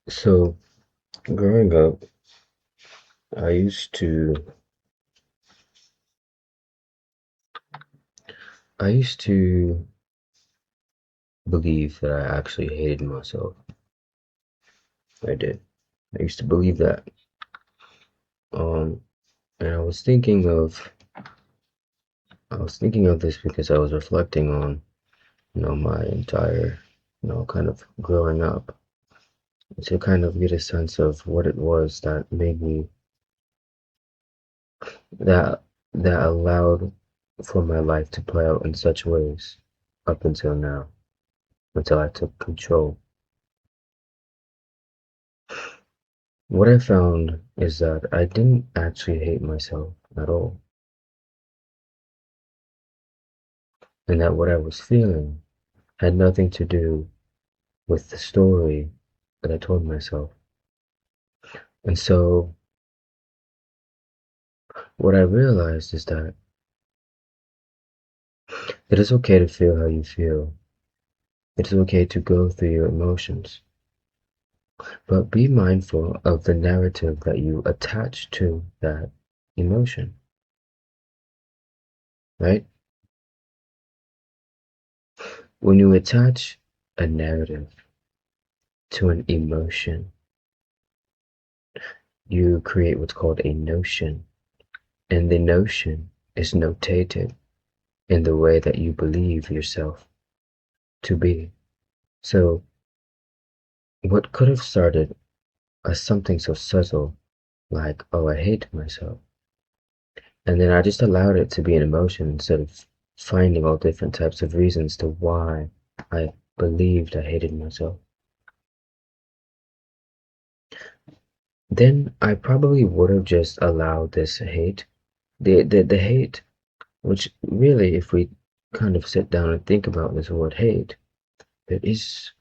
So, growing up, I used to I used to believe that I actually hated myself. I did. I used to believe that. Um, and I was thinking of this because I was reflecting on, my entire, kind of growing up to kind of get a sense of what it was that made me that that allowed for my life to play out in such ways up until now, until I took control. What I found is that I didn't actually hate myself at all, and that what I was feeling had nothing to do with the story that I told myself. And so, what I realized is that it is okay to feel how you feel. It is okay to go through your emotions, but be mindful of the narrative that you attach to that emotion, right? When you attach a narrative to an emotion, you create what's called a notion. And the notion is notated in the way that you believe yourself to be. So, what could have started as something so subtle, like, oh, I hate myself, and then I just allowed it to be an emotion instead of finding all different types of reasons to why I believed I hated myself, then I probably would have just allowed this hate, the hate, which really, if we kind of sit down and think about this word hate, it is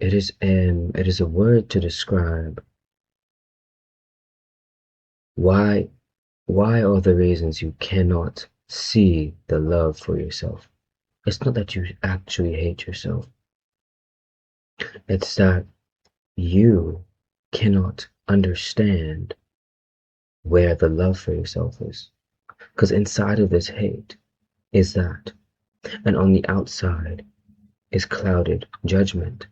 it is a word to describe why are the reasons you cannot see the love for yourself. It's not that you actually hate yourself. It's that you cannot understand where the love for yourself is. Because inside of this hate is that, and on the outside is clouded judgment.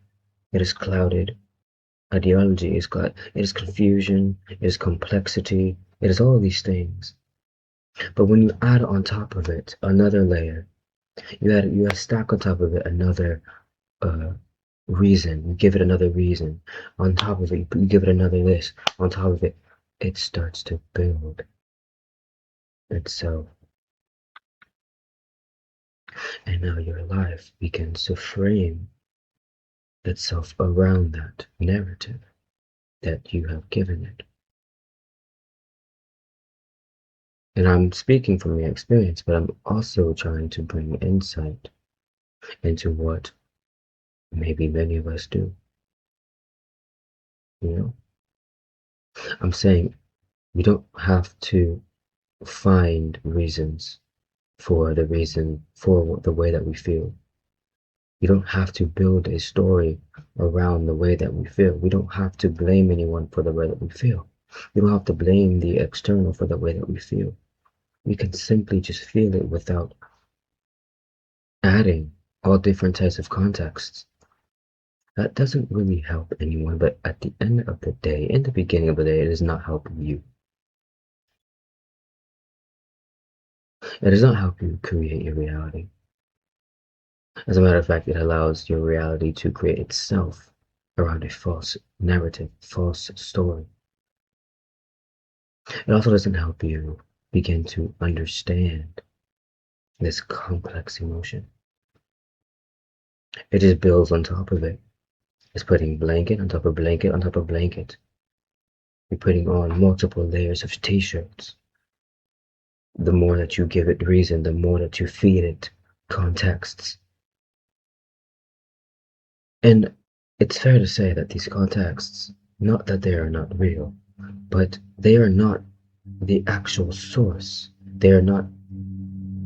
It is clouded ideology, it is confusion, it is complexity, it is all these things. But when you add on top of it another layer, you add stack on top of it another uh, reason. You give it another reason. On top of it, you give it another this. On top of it, it starts to build itself, and now your life begins to frame itself around that narrative that you have given it. And I'm speaking from your experience, but I'm also trying to bring insight into what maybe many of us do. You know, I'm saying we don't have to find reasons for the way that we feel. You don't have to build a story around the way that we feel. We don't have to blame anyone for the way that we feel. You don't have to blame the external for the way that we feel. We can simply just feel it without adding all different types of contexts. That doesn't really help anyone, but at the end of the day, in the beginning of the day, it is not helping you. It does not help you create your reality. As a matter of fact, it allows your reality to create itself around a false narrative, false story. It also doesn't help you begin to understand this complex emotion. It just builds on top of it. It's putting blanket on top of blanket on top of blanket. You're putting on multiple layers of t-shirts. The more that you give it reason, the more that you feed it contexts. And it's fair to say that these contexts, not that they are not real, but they are not the actual source. They are not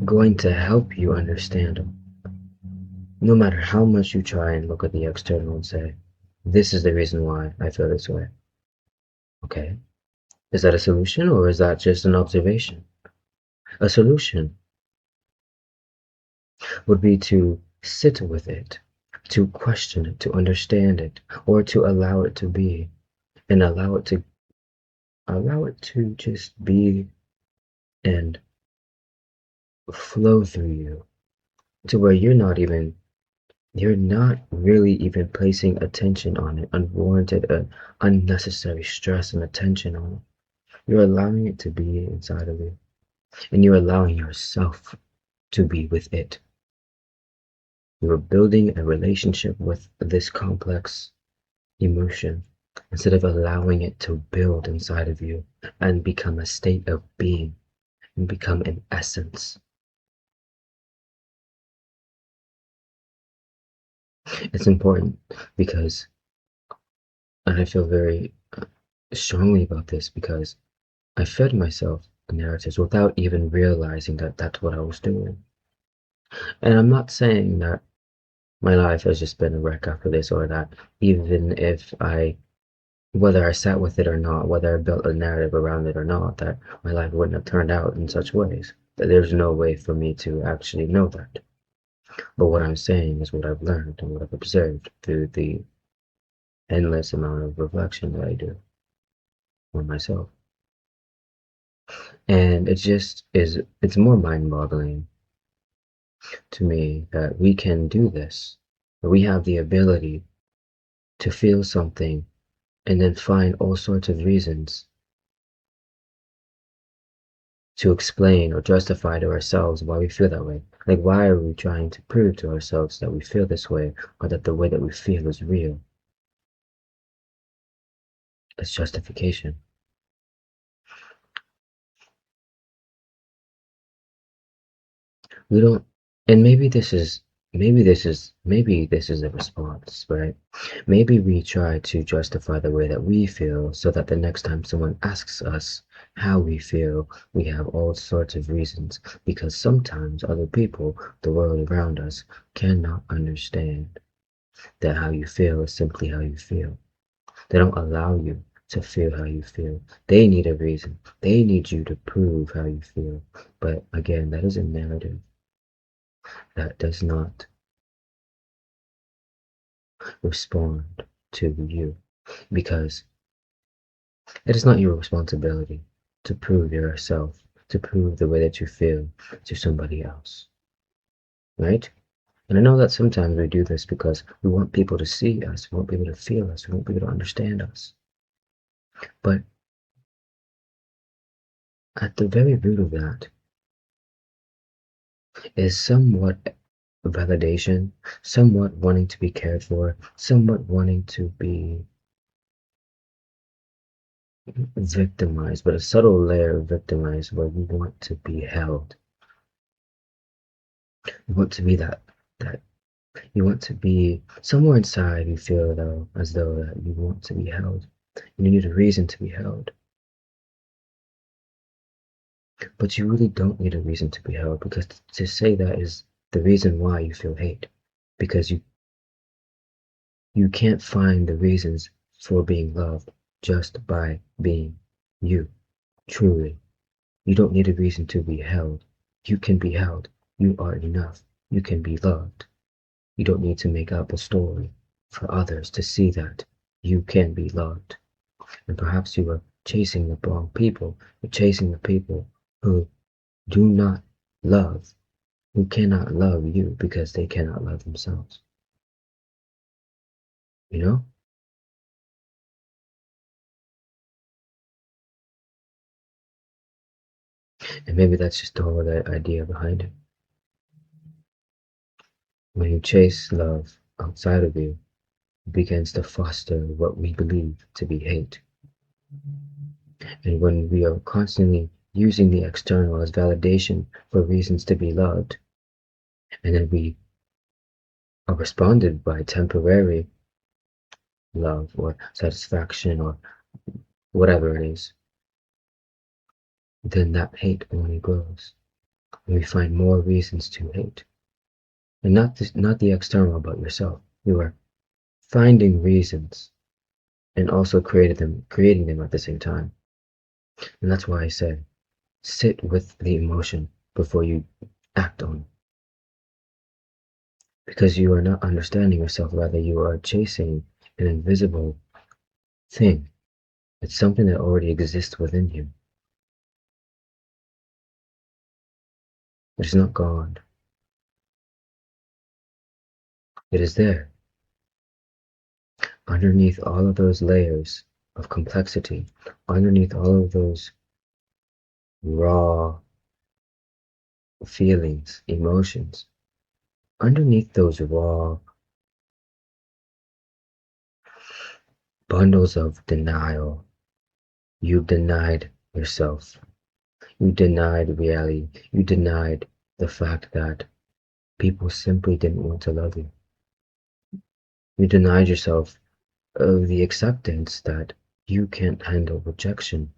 going to help you understand them. No matter how much you try and look at the external and say, This is the reason why I feel this way. Okay. Is that a solution or is that just an observation? A solution would be to sit with it, to question it, to understand it, or to allow it to be, and allow it to just be and flow through you to where you're not really even placing attention on it, unwarranted, unnecessary stress and attention on it. You're allowing it to be inside of you, and you're allowing yourself to be with it. You're building a relationship with this complex emotion instead of allowing it to build inside of you and become a state of being and become an essence. It's important because, and I feel very strongly about this because I fed myself narratives without even realizing that that's what I was doing. And I'm not saying that my life has just been a wreck after this or that even if whether I sat with it or not, whether I built a narrative around it or not, that my life wouldn't have turned out in such ways. That there's no way for me to actually know that. But what I'm saying is what I've learned and what I've observed through the endless amount of reflection that I do on myself. And it's more mind boggling to me that we can do this, that we have the ability to feel something and then find all sorts of reasons to explain or justify to ourselves why we feel that way. Like, why are we trying to prove to ourselves that we feel this way or that the way that we feel is real? It's justification. We don't, and maybe this is a response, right? Maybe we try to justify the way that we feel so that the next time someone asks us how we feel, we have all sorts of reasons because sometimes other people, the world around us, cannot understand that how you feel is simply how you feel. They don't allow you to feel how you feel. They need a reason. They need you to prove how you feel. But again, that is a narrative that does not respond to you because it is not your responsibility to prove yourself, to prove the way that you feel to somebody else, right? And I know that sometimes we do this because we want people to see us, we want people to feel us, we want people to understand us. But at the very root of that is somewhat validation, somewhat wanting to be cared for, somewhat wanting to be victimized, but a subtle layer of victimized where we want to be held. You want to be that you want to be somewhere inside you feel though as though that you want to be held. And you need a reason to be held. But you really don't need a reason to be held because to say that is the reason why you feel hate. Because you can't find the reasons for being loved just by being you, truly. You don't need a reason to be held. You can be held. You are enough. You can be loved. You don't need to make up a story for others to see that you can be loved. And perhaps you are chasing the wrong people. You're chasing the people who do not love, who cannot love you because they cannot love themselves. You know? And maybe that's just the whole idea behind it. When you chase love outside of you, it begins to foster what we believe to be hate. And when we are constantly using the external as validation for reasons to be loved, and then we are responded by temporary love or satisfaction or whatever it is, then that hate only grows. And we find more reasons to hate. And not the external, but yourself. You are finding reasons and also creating them at the same time. And that's why I say, sit with the emotion before you act on it. Because you are not understanding yourself, rather you are chasing an invisible thing. It's something that already exists within you. It is not gone. It is there. Underneath all of those layers of complexity, underneath all of those raw feelings, emotions, underneath those raw bundles of denial, you denied yourself. You denied reality. You denied the fact that people simply didn't want to love you. You denied yourself of the acceptance that you can't handle rejection.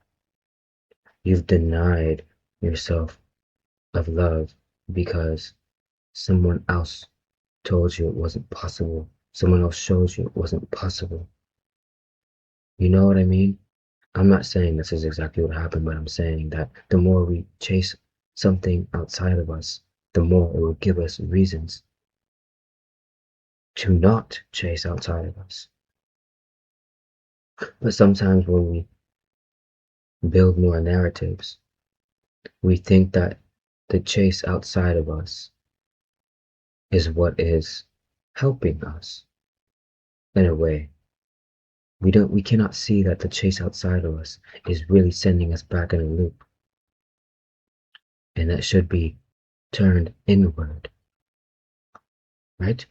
You've denied yourself of love because someone else told you it wasn't possible. Someone else showed you it wasn't possible. You know what I mean? I'm not saying this is exactly what happened, but I'm saying that the more we chase something outside of us, the more it will give us reasons to not chase outside of us. But sometimes when we build more narratives, we think that the chase outside of us is what is helping us in a way. We cannot see that the chase outside of us is really sending us back in a loop. And that should be turned inward, right?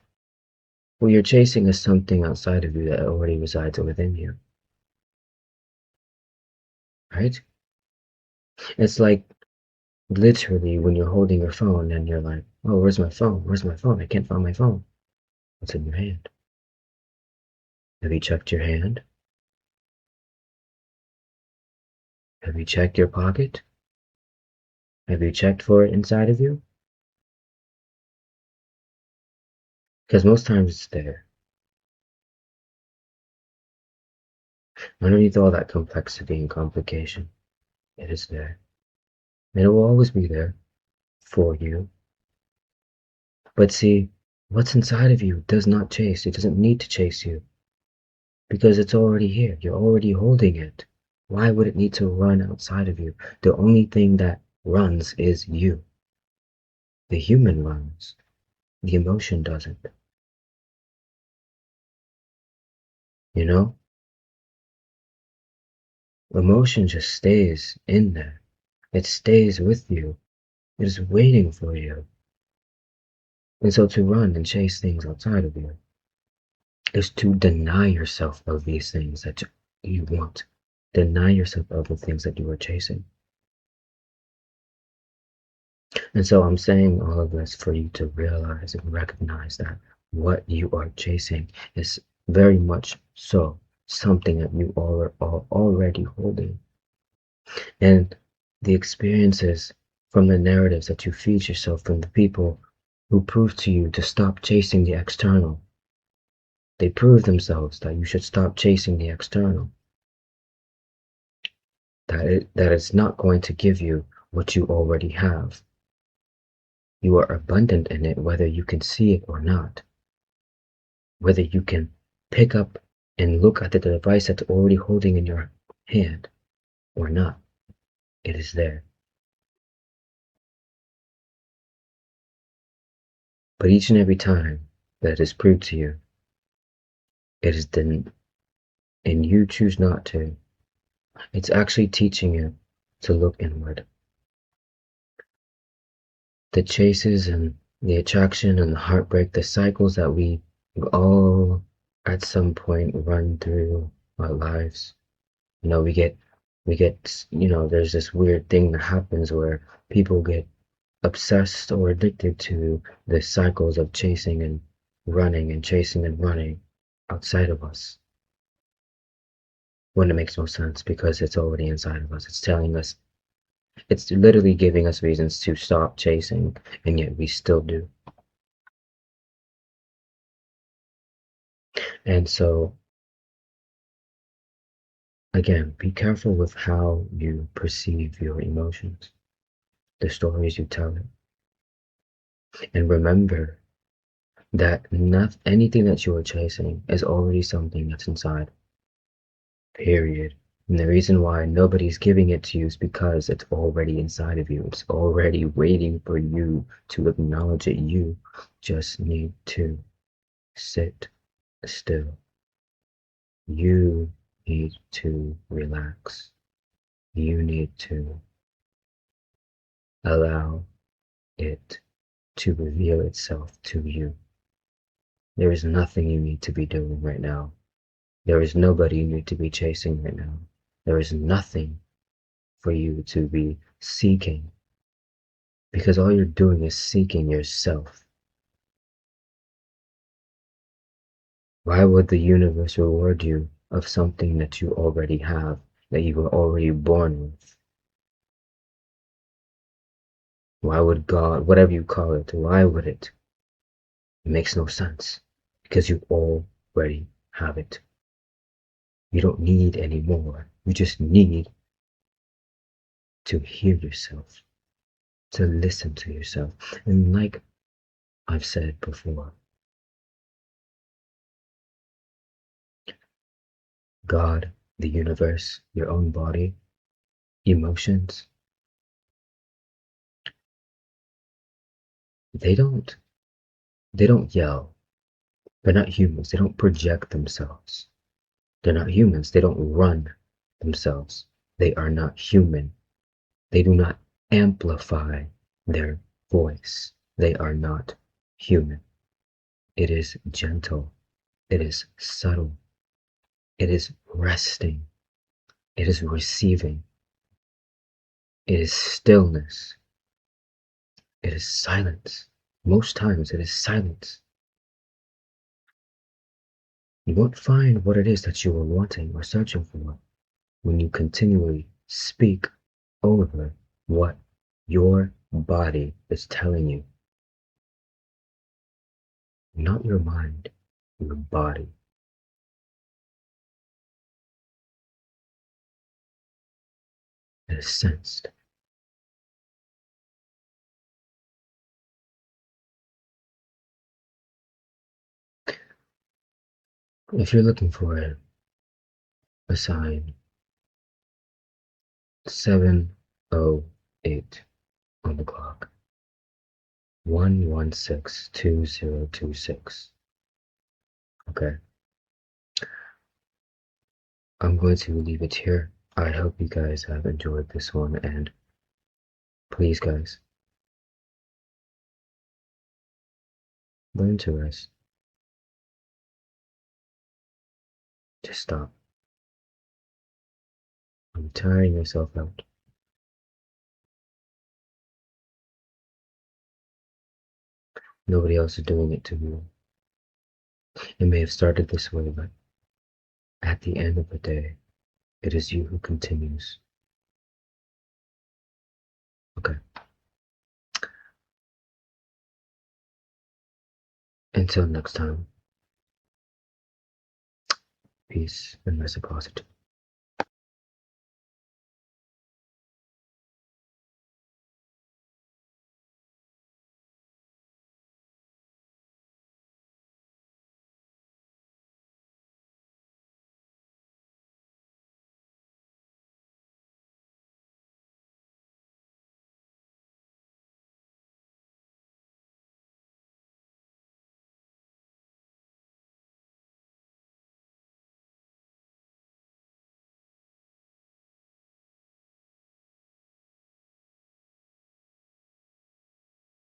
What you're chasing is something outside of you that already resides within you, right? It's like literally when you're holding your phone and you're like, oh, where's my phone? Where's my phone? I can't find my phone. What's in your hand? Have you checked your hand? Have you checked your pocket? Have you checked for it inside of you? Because most times it's there. Underneath all that complexity and complication, it is there. And it will always be there for you. But see, what's inside of you does not chase. It doesn't need to chase you because it's already here. You're already holding it. Why would it need to run outside of you? The only thing that runs is you. The human runs. The emotion doesn't. You know? Emotion just stays in there. It stays with you. It is waiting for you. And so to run and chase things outside of you is to deny yourself of these things that you want. Deny yourself of the things that you are chasing. And so I'm saying all of this for you to realize and recognize that what you are chasing is very much so something that you are already holding. And the experiences from the narratives that you feed yourself from the people who prove to you to stop chasing the external. They prove themselves that you should stop chasing the external. That it's not going to give you what you already have. You are abundant in it, whether you can see it or not. Whether you can pick up and look at the device that's already holding in your hand or not. It is there. But each and every time that it is proved to you, it is then, and you choose not to, it's actually teaching you to look inward. The chases and the attraction and the heartbreak, the cycles that we all at some point run through our lives. You know, there's this weird thing that happens where people get obsessed or addicted to the cycles of chasing and running and chasing and running outside of us. When it makes no sense because it's already inside of us. It's telling us, it's literally giving us reasons to stop chasing, and yet we still do. And so, again, be careful with how you perceive your emotions, the stories you tell it. And remember that not anything that you are chasing is already something that's inside, period. And the reason why nobody's giving it to you is because it's already inside of you. It's already waiting for you to acknowledge it. You just need to sit still. You need to relax. You need to allow it to reveal itself to you. There is nothing you need to be doing right now. There is nobody you need to be chasing right now. There is nothing for you to be seeking, because all you're doing is seeking yourself. Why would the universe reward you of something that you already have, that you were already born with? Why would God, whatever you call it, why would it? It makes no sense, because you already have it. You don't need any more. You just need to hear yourself, to listen to yourself. And like I've said before, God, the universe, your own body, emotions, they don't they don't yell. They're not humans. They don't project themselves. They're not humans. They don't run themselves. They are not human. They do not amplify their voice. They are not human. It is gentle. It is subtle. It is resting. It is receiving. It is stillness. It is silence. Most times it is silence. You won't find what it is that you are wanting or searching for when you continually speak over what your body is telling you. Not your mind, your body. It is sensed. If you're looking for a sign, 7:08 on the clock. 1162026. Okay. I'm going to leave it here. I hope you guys have enjoyed this one, and please, guys, learn to rest. Just stop. I'm tiring yourself out. Nobody else is doing it to you. It may have started this way, but at the end of the day, it is you who continues. Okay. Until next time, peace and reciprocity.